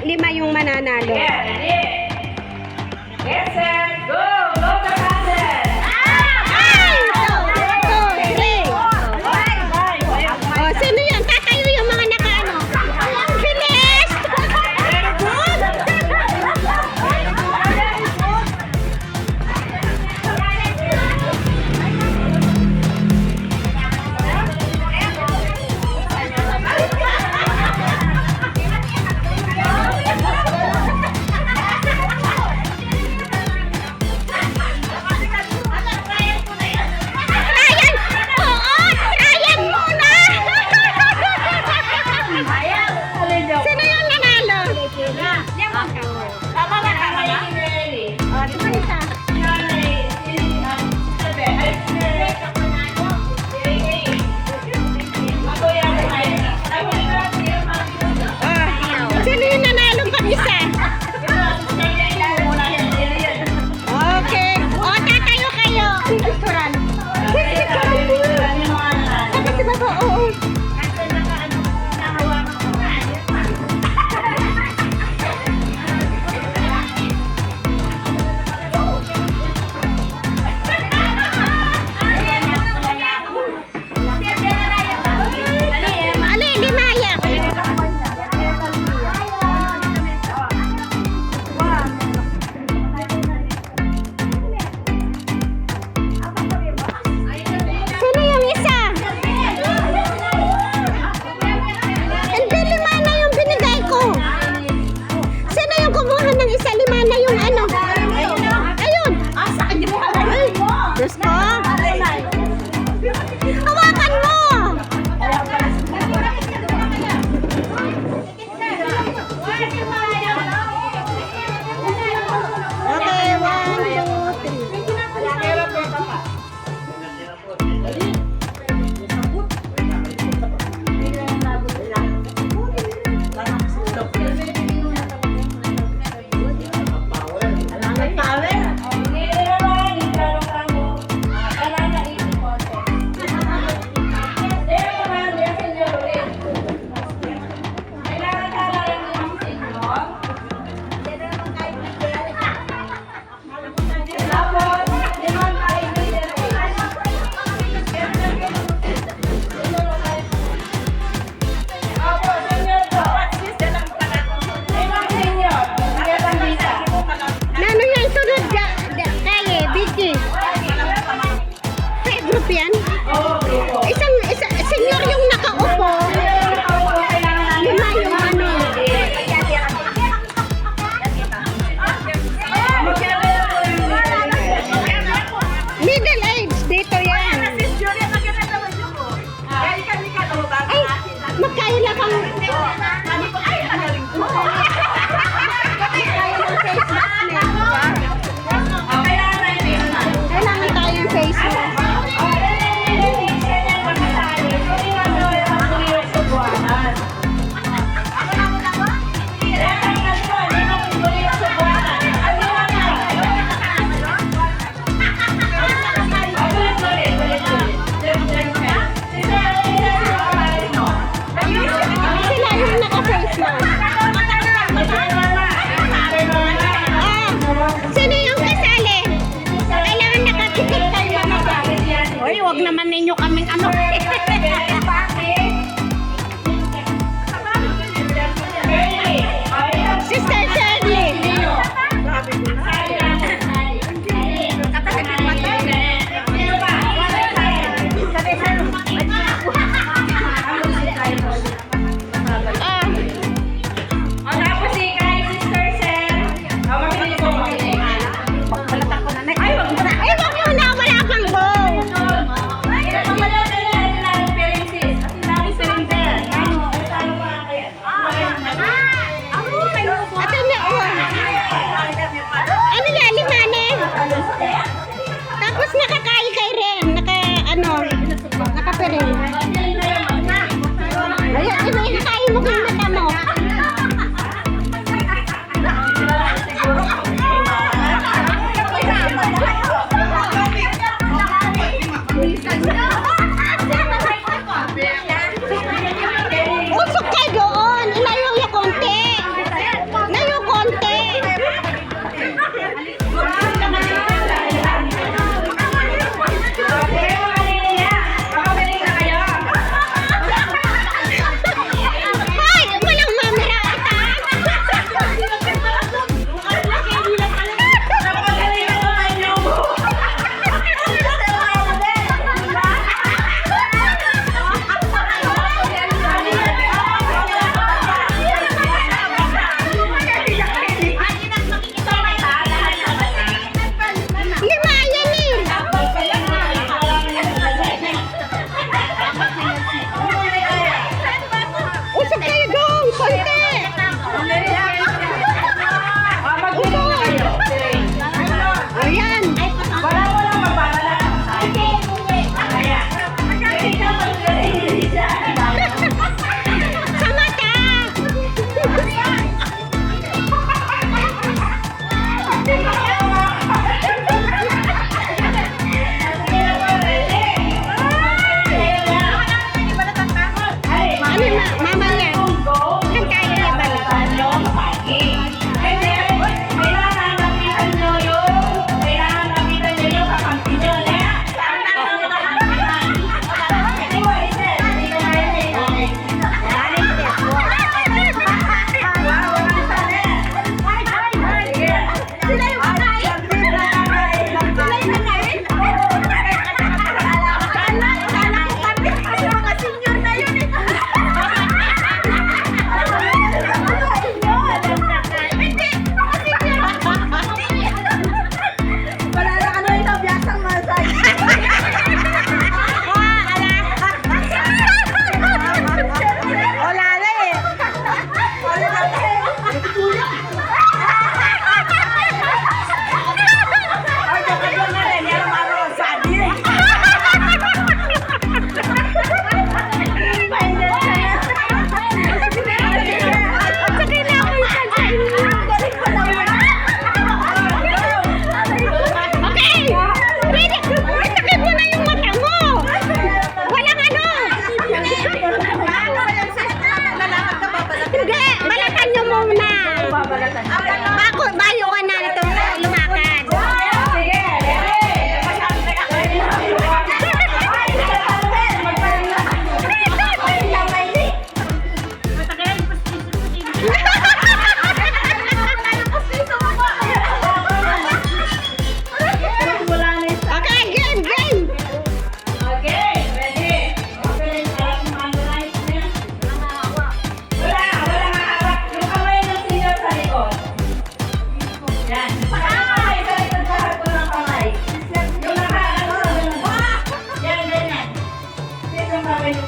lima yung mananalo. Yeah, ready? Get set, go! Go the contest! Oh, sino yan? Tatayo yung mga nakaano. Bilis! Very good! Ryan! Oo! Ryan muna! Sino yung nanalo? Tama na, tama na. Oh, di ba isa? Oh, sino yung nanalo pag isa? Okay. O, tatayo kayo. Picturean. Sabi si Baba, oo. Ali, limaya. Sino yung isa?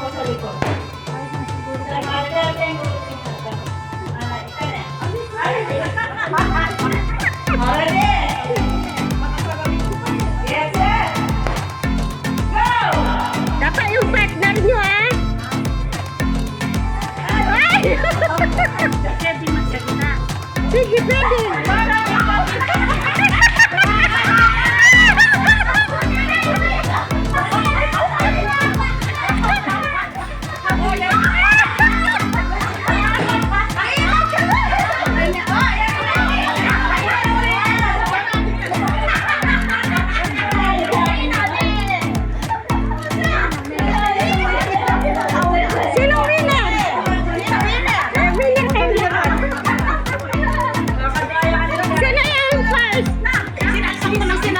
sa likod. Sa mother, thank you. Already. Yes, sir. Go! Dapat yung partner nyo, ha? Ay! Sige, pwede. Sino winner? Winner kayo lahat. Sino yung first? Sino yung ano?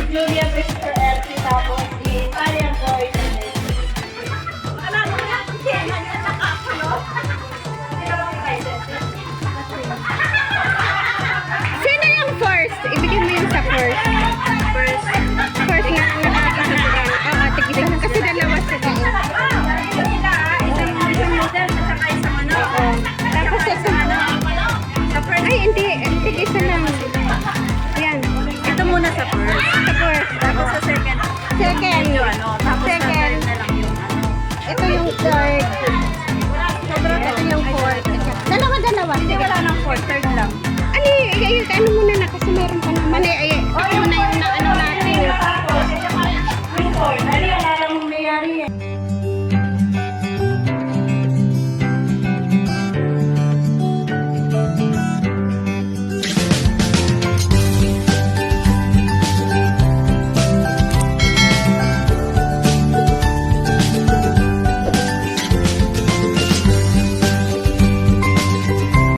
Julia Mr. Elsie, tapos si Italian Boy. Sino yung first? Ibigay mo yung sa first. First nga ang nakakasasigan. Oo, tigil. Kasi dalawa sila. Oo. Tapos ay, hindi. Sige, isa lang. Yan. Ito muna sa first. Sa first. Tapos sa second. Second. Tapos Second. sa third na lang yung ano. Ito yung third. Ito yung fourth. Dalawa-dalawa. Hindi wala nang fourth, third lang. Ano muna na kasi meron pa naman. Ito muna yung na ano natin. Yung boy, dali